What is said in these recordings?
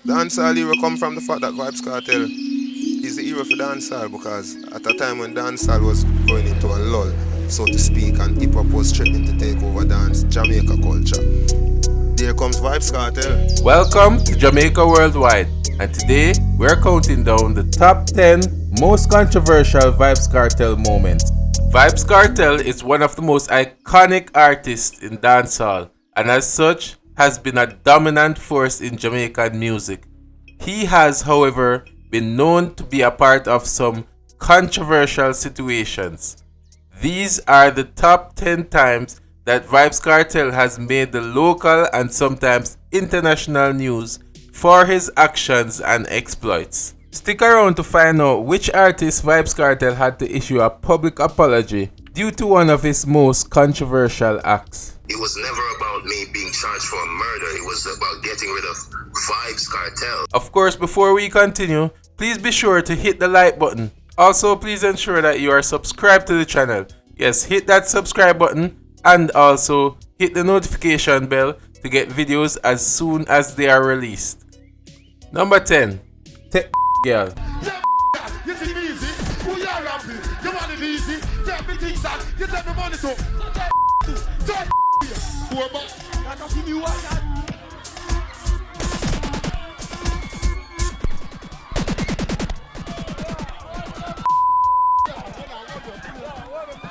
Dancehall era come from the fact that Vybz Kartel is the era for dancehall because at a time when dancehall was going into a lull, so to speak, and hip hop was threatening to take over Jamaica culture. There comes Vybz Kartel. Welcome to Jamaica Worldwide, and today we're counting down the top 10 most controversial Vybz Kartel moments. Vybz Kartel is one of the most iconic artists in dancehall, and as such has been a dominant force in Jamaican music. He has, however, been known to be a part of some controversial situations. These are the top 10 times that Vybz Kartel has made the local and sometimes international news for his actions and exploits. Stick around to find out which artist Vybz Kartel had to issue a public apology due to one of his most controversial acts. It was never about me being charged for a murder. It was about getting rid of Vybz Kartel. Of course, before we continue, please be sure to hit the like button. Also, please ensure that you are subscribed to the channel. Yes, hit that subscribe button and also hit the notification bell to get videos as soon as they are released. Number 10. Tech Girl.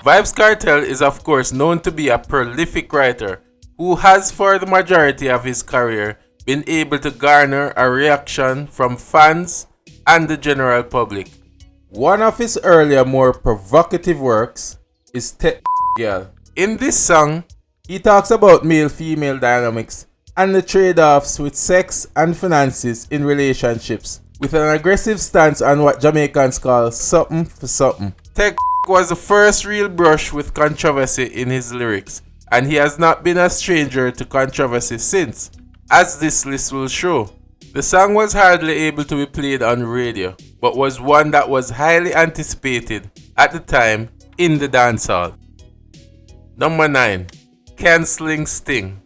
Vybz Kartel is of course known to be a prolific writer who has for the majority of his career been able to garner a reaction from fans and the general public. One of his earlier more provocative works is Tech Girl. In this song, he talks about male-female dynamics and the trade-offs with sex and finances in relationships, with an aggressive stance on what Jamaicans call something for something. Tech was the first real brush with controversy in his lyrics, and he has not been a stranger to controversy since, as this list will show. The song was hardly able to be played on radio, but was one that was highly anticipated at the time in the dancehall. Number 9. Cancelling Sting.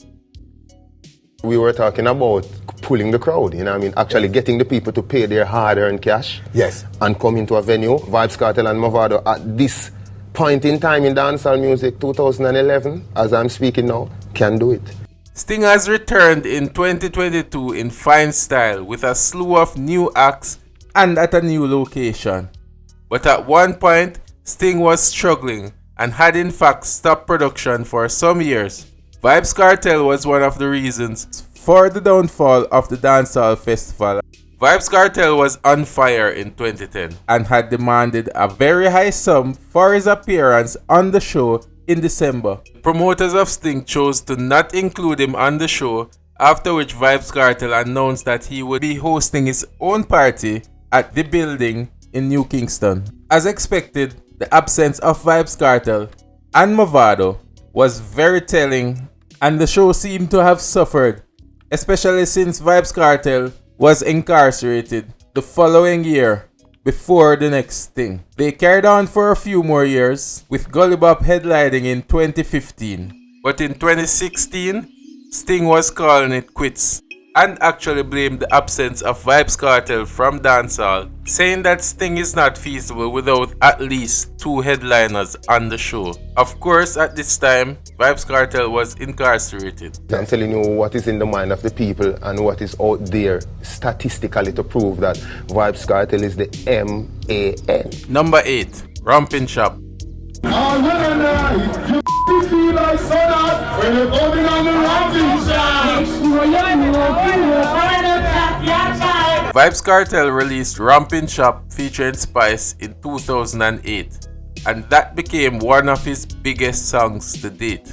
We were talking about pulling the crowd, you know what I mean? Actually getting the people to pay their hard-earned cash. Yes. And come into a venue. Vybz Kartel and Mavado at this point in time in dancehall music, 2011, as I'm speaking now, can do it. Sting has returned in 2022 in fine style with a slew of new acts and at a new location. But at one point, Sting was struggling and had in fact stopped production for some years. Vybz Kartel was one of the reasons for the downfall of the dancehall festival. Vybz Kartel was on fire in 2010 and had demanded a very high sum for his appearance on the show in December. Promoters of Sting chose to not include him on the show, after which Vybz Kartel announced that he would be hosting his own party at the building in New Kingston. As expected, the absence of Vybz Kartel and Mavado was very telling, and the show seemed to have suffered, especially since Vybz Kartel was incarcerated the following year before the next thing. They carried on for a few more years, with Gully Bop headlining in 2015. But in 2016, Sting was calling it quits and actually blamed the absence of Vybz Kartel from dancehall, saying that Sting is not feasible without at least 2 headliners on the show. Of course, at this time, Vybz Kartel was incarcerated. I'm telling you what is in the mind of the people and what is out there statistically to prove that Vybz Kartel is the M-A-N. Number 8. Rompin' Shop. Vybz Kartel released Rompin' Shop featuring Spice in 2008, and that became one of his biggest songs to date.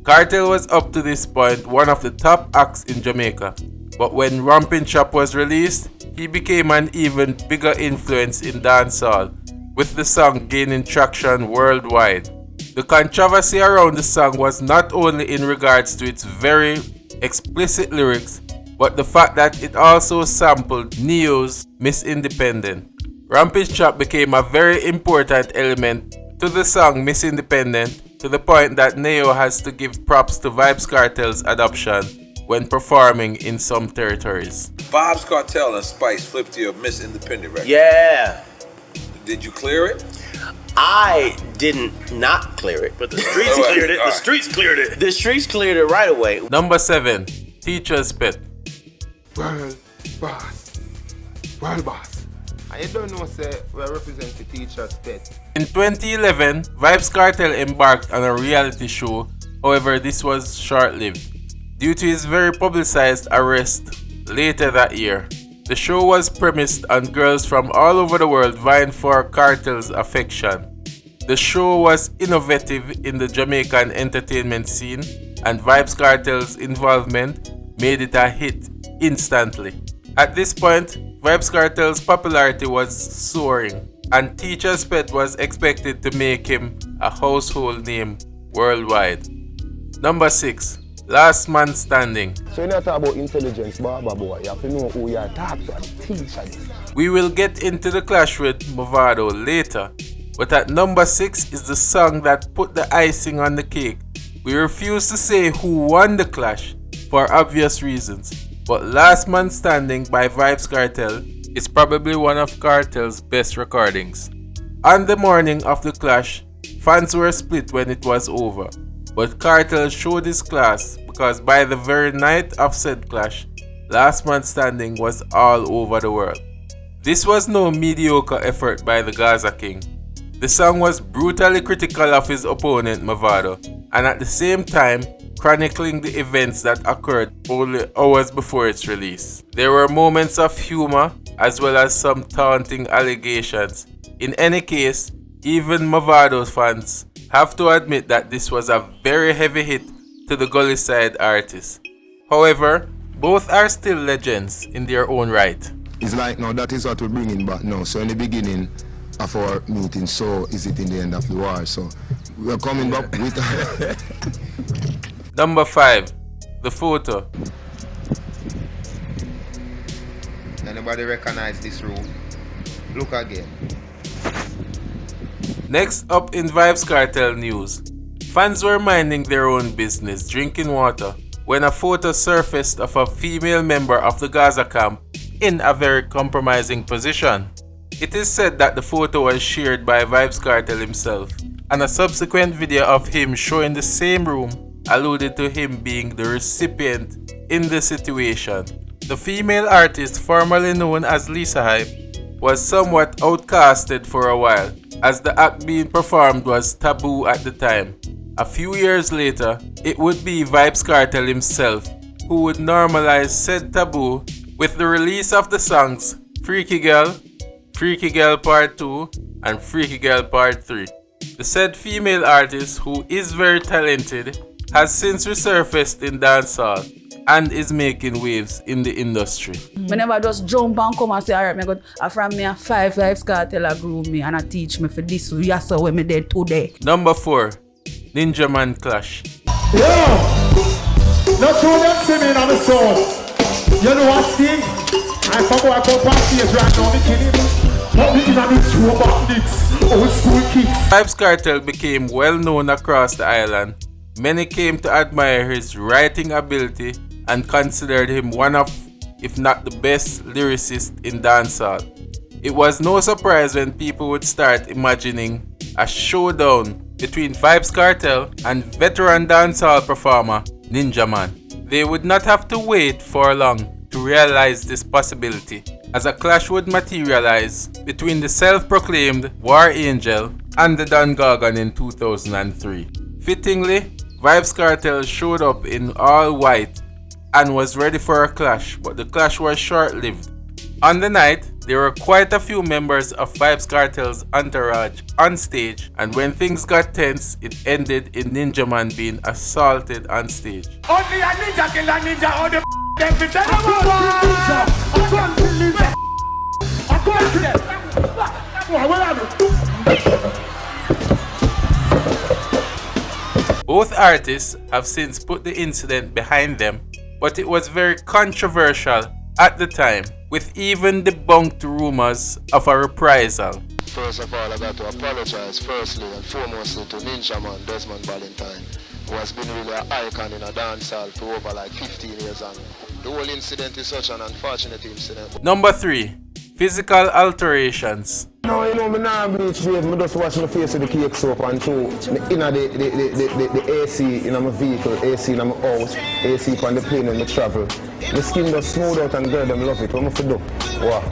Kartel was up to this point one of the top acts in Jamaica, but when Rompin' Shop was released, he became an even bigger influence in dancehall, with the song gaining traction worldwide. The controversy around the song was not only in regards to its very explicit lyrics, but the fact that it also sampled Neo's Miss Independent. Rompin' Shop became a very important element to the song Miss Independent, to the point that Neo has to give props to Vybz Kartel's adoption when performing in some territories. Vybz Kartel and Spice flipped your Miss Independent record. Yeah. Did you clear it? I didn't not clear it, but the streets cleared it. The streets cleared it. The streets cleared it right away. Number 7. Teacher's Pet. World boss. World boss. I don't know, say, we represent the Teacher's Pet. In 2011, Vybz Kartel embarked on a reality show. However, this was short-lived due to his very publicized arrest later that year. The show was premised on girls from all over the world vying for Kartel's affection. The show was innovative in the Jamaican entertainment scene, and Vybz Kartel's involvement made it a hit instantly. At this point, Vybz Kartel's popularity was soaring, and Teacher's Pet was expected to make him a household name worldwide. Number 6. Last Man Standing. So you not talk about intelligence, Baba boy. You have to know who you are talking to. Teacher. We will get into the clash with Mavado later, but at number 6 is the song that put the icing on the cake. We refuse to say who won the clash for obvious reasons, but Last Man Standing by Vybz Kartel is probably one of Kartel's best recordings. On the morning of the clash, fans were split when it was over, but Kartel showed his class because by the very night of said clash, Last Man Standing was all over the world. This was no mediocre effort by the Gaza King. The song was brutally critical of his opponent Mavado, and at the same time chronicling the events that occurred only hours before its release. There were moments of humor as well as some taunting allegations. In any case, even Mavado fans have to admit that this was a very heavy hit to the Gully Side artist. However, both are still legends in their own right. It's like now that is what we're bringing back now. So in the beginning of our meeting, so is it in the end of the war. So we're coming back with Number 5. The Photo. Anybody recognize this room? Look again. Next up in Vybz Kartel news, fans were minding their own business, drinking water, when a photo surfaced of a female member of the Gaza camp in a very compromising position. It is said that the photo was shared by Vybz Kartel himself, and a subsequent video of him showing the same room alluded to him being the recipient in the situation. The female artist, formerly known as Lisa Hype, was somewhat outcasted for a while, as the act being performed was taboo at the time. A few years later, it would be Vybz Kartel himself who would normalize said taboo with the release of the songs Freaky Girl Part 2, and Freaky Girl Part 3. The said female artist, who is very talented, has since resurfaced in dancehall and is making waves in the industry. Whenever I just jump and come and say, alright, I got from me a 5 Vybz Kartel a groove me and I teach me for this, yes, so when me dead today. Number 4. Ninja Man Clash. Yo! Not throw them see me on the soul. You know what, Steve? I forgot I come past stage right now, me kidding. But me in a mix robot nicks, old school kicks. Vybz Kartel became well known across the island. Many came to admire his writing ability and considered him one of, if not the best lyricist in dancehall. It was no surprise when people would start imagining a showdown between Vybz Kartel and veteran dancehall performer Ninja Man. They would not have to wait for long to realize this possibility, as a clash would materialize between the self-proclaimed War Angel and the Don Gargan in 2003. Fittingly, Vybz Kartel showed up in all white and was ready for a clash, but the clash was short-lived. On the night, there were quite a few members of Vybz Kartel's entourage on stage, and when things got tense, it ended in Ninja Man being assaulted on stage. Only a ninja kill a ninja, all the them fit them. Both artists have since put the incident behind them, but it was very controversial at the time, with even debunked rumors of a reprisal. First of all, I got to apologize firstly and foremostly to Ninja Man Desmond Valentine who has been really an icon in a dancehall for over like 15 years, and the whole incident is such an unfortunate incident. Number 3. Physical alterations. No, you know, me nah bleach shave, me just wash my face with the cake soap and through me inna the AC in my vehicle, AC in my house, AC on the plane when me travel. The skin just smooth out and girl them love it. What am I do? Wow.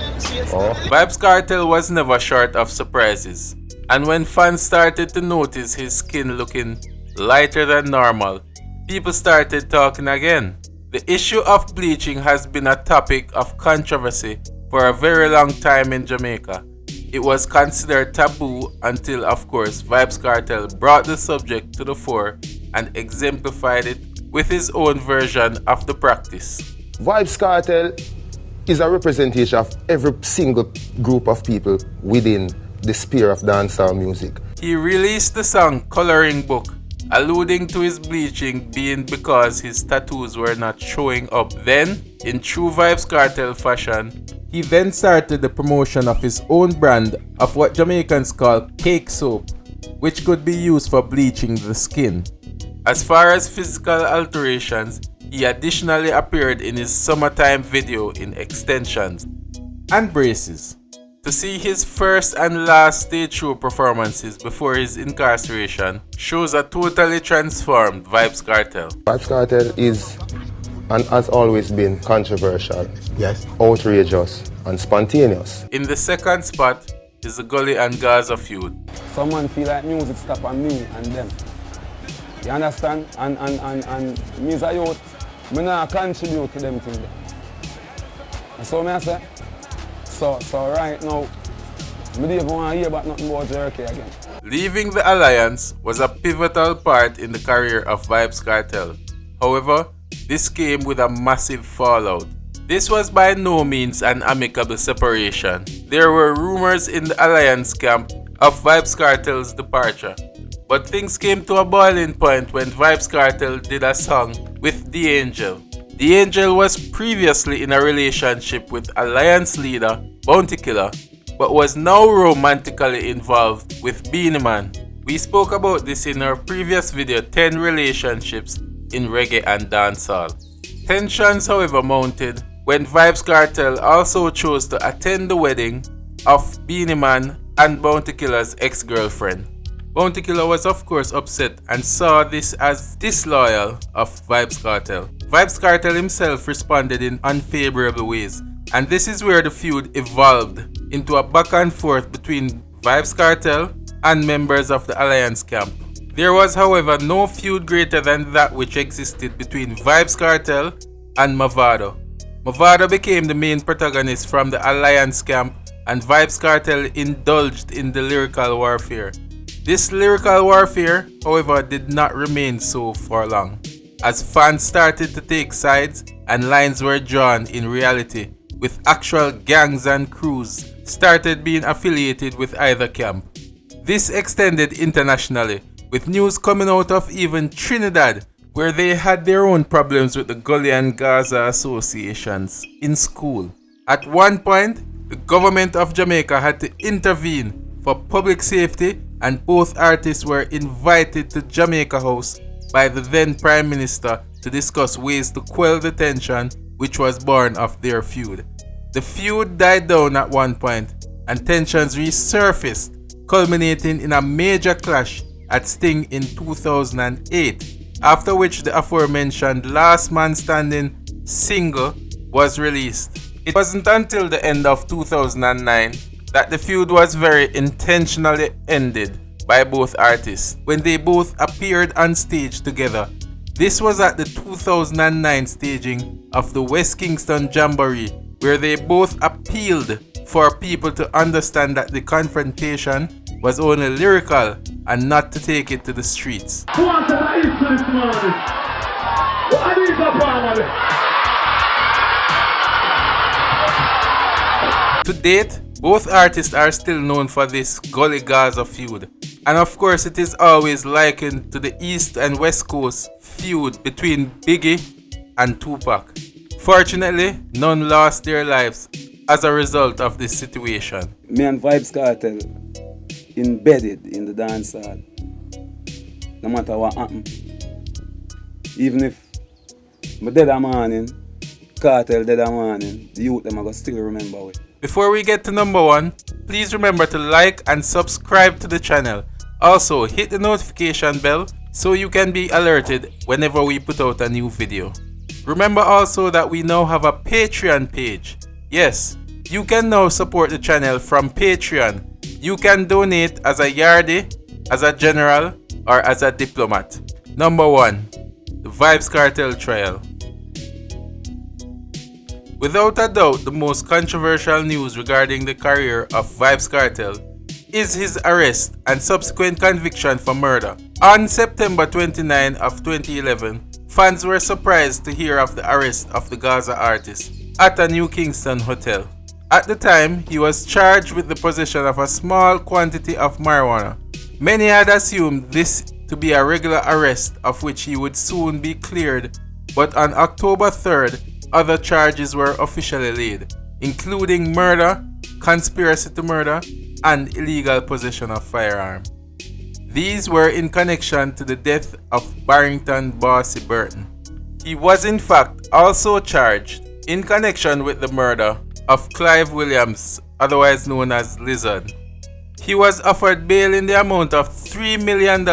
Oh. Vybz Kartel was never short of surprises. And when fans started to notice his skin looking lighter than normal, people started talking again. The issue of bleaching has been a topic of controversy for a very long time in Jamaica. It was considered taboo until, of course, Vybz Kartel brought the subject to the fore and exemplified it with his own version of the practice. Vybz Kartel is a representation of every single group of people within the sphere of dancehall music. He released the song Coloring Book, alluding to his bleaching being because his tattoos were not showing up. Then, in true Vybz Kartel fashion, he then started the promotion of his own brand of what Jamaicans call cake soap, which could be used for bleaching the skin. As far as physical alterations, he additionally appeared in his summertime video in extensions and braces. To see his first and last stage show performances before his incarceration shows a totally transformed Vybz Kartel. Vybz Kartel is and has always been controversial, Yes. outrageous, and spontaneous. In the second spot is the Gully and Gaza feud. Someone feel like music stop on me and them. You understand? And me as a youth, me not contribute to them things. That's what I say. So right now, I don't even want to hear about nothing about jerky again. Leaving the alliance was a pivotal part in the career of Vybz Kartel. However, this came with a massive fallout. This was by no means an amicable separation. There were rumors in the alliance camp of Vybz Kartel's departure. But things came to a boiling point when Vybz Kartel did a song with Deejays. Deejays was previously in a relationship with alliance leader Bounty Killer, but was now romantically involved with Beenie Man. We spoke about this in our previous video, 10 relationships in reggae and dancehall. Tensions, however, mounted when Vybz Kartel also chose to attend the wedding of Beenie Man and Bounty Killer's ex-girlfriend. Bounty Killer was of course upset and saw this as disloyal of Vybz Kartel. Vybz Kartel himself responded in unfavorable ways, and this is where the feud evolved into a back and forth between Vybz Kartel and members of the alliance camp. There was, however, no feud greater than that which existed between Vybz Kartel and Mavado. Mavado became the main protagonist from the alliance camp, and Vybz Kartel indulged in the lyrical warfare. This lyrical warfare, however, did not remain so for long, as fans started to take sides and lines were drawn in reality, with actual gangs and crews started being affiliated with either camp. This extended internationally, with news coming out of even Trinidad, where they had their own problems with the Gully and Gaza associations in school. At one point, the government of Jamaica had to intervene for public safety, and both artists were invited to Jamaica House by the then Prime Minister to discuss ways to quell the tension which was born of their feud. The feud died down at one point, and tensions resurfaced, culminating in a major clash at Sting in 2008, after which the aforementioned Last Man Standing single was released. It wasn't until the end of 2009 that the feud was very intentionally ended by both artists when they both appeared on stage together. This was at the 2009 staging of the West Kingston Jamboree, where they both appealed for people to understand that the confrontation was only lyrical and not to take it to the streets. To date, both artists are still known for this Gully Gaza feud, and of course it is always likened to the East and West Coast feud between Biggie and Tupac. Fortunately, none lost their lives as a result of this situation. Me and Vybz Kartel embedded in the dancehall. No matter what happened, Even if I'm dead a morning, Kartel dead a morning, the youth them are gonna still remember it. Before we get to number 1, please remember to like and subscribe to the channel. Also, hit the notification bell so you can be alerted whenever we put out a new video. Remember also that we now have a Patreon page. Yes, you can now support the channel from Patreon. You can donate as a yardie, as a general, or as a diplomat. Number 1, the Vybz Kartel trial. Without a doubt, the most controversial news regarding the career of Vybz Kartel is his arrest and subsequent conviction for murder. On September 29 of 2011, fans were surprised to hear of the arrest of the Gaza artist at a New Kingston hotel. At the time, he was charged with the possession of a small quantity of marijuana. Many had assumed this to be a regular arrest of which he would soon be cleared, but on October 3rd, other charges were officially laid, including murder, conspiracy to murder, and illegal possession of firearm. These were in connection to the death of Barrington Bossy Burton. He was in fact also charged in connection with the murder of Clive Williams, otherwise known as Lizard. He was offered bail in the amount of $3 million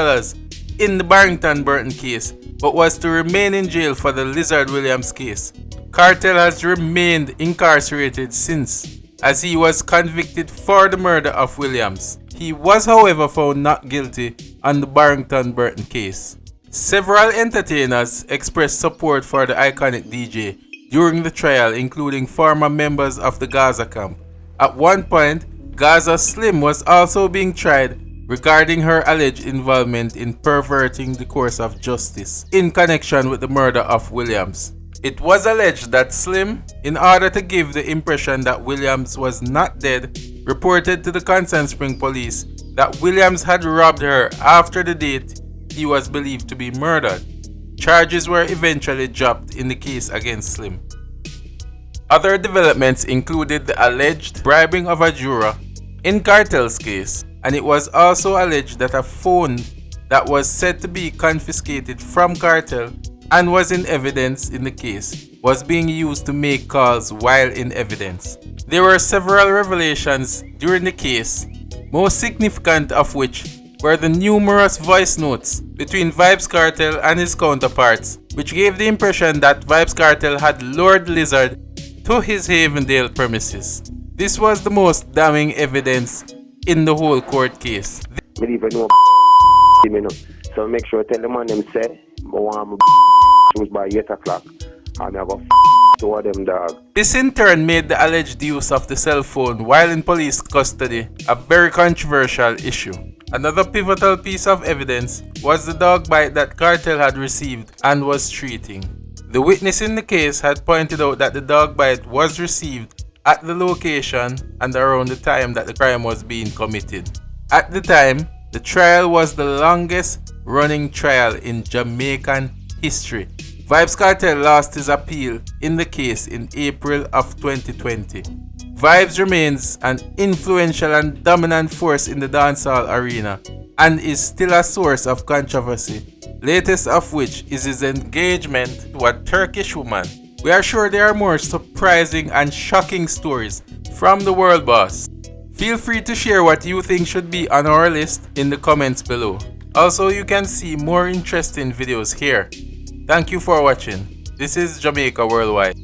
in the Barrington Burton case, but was to remain in jail for the Lizard Williams case. Kartel has remained incarcerated since, as he was convicted for the murder of Williams. He was, however, found not guilty on the Barrington Burton case. Several entertainers expressed support for the iconic DJ during the trial, including former members of the Gaza camp. At one point, Gaza Slim was also being tried regarding her alleged involvement in perverting the course of justice in connection with the murder of Williams. It was alleged that Slim, in order to give the impression that Williams was not dead, reported to the Constant Spring police that Williams had robbed her after the date he was believed to be murdered. Charges were eventually dropped in the case against Slim. Other developments included the alleged bribing of a juror in Kartel's case, and it was also alleged that a phone that was said to be confiscated from Kartel and was in evidence in the case was being used to make calls while in evidence. There were several revelations during the case, most significant of which were the numerous voice notes between Vybz Kartel and his counterparts, which gave the impression that Vybz Kartel had lured Lizard to his Havendale premises. This was the most damning evidence in the whole court case. I even know so make sure I tell the man them say I want my by 8 o'clock and I go to them dog. This in turn made the alleged use of the cell phone while in police custody a very controversial issue. Another pivotal piece of evidence was the dog bite that Kartel had received and was treating. The witness in the case had pointed out that the dog bite was received at the location and around the time that the crime was being committed. At the time, the trial was the longest running trial in Jamaican history. Vybz Kartel lost his appeal in the case in April of 2020. Vybz remains an influential and dominant force in the dancehall arena and is still a source of controversy, latest of which is his engagement to a Turkish woman. We are sure there are more surprising and shocking stories from the world boss. Feel free to share what you think should be on our list in the comments below. Also, you can see more interesting videos here. Thank you for watching. This is Jamaica Worldwide.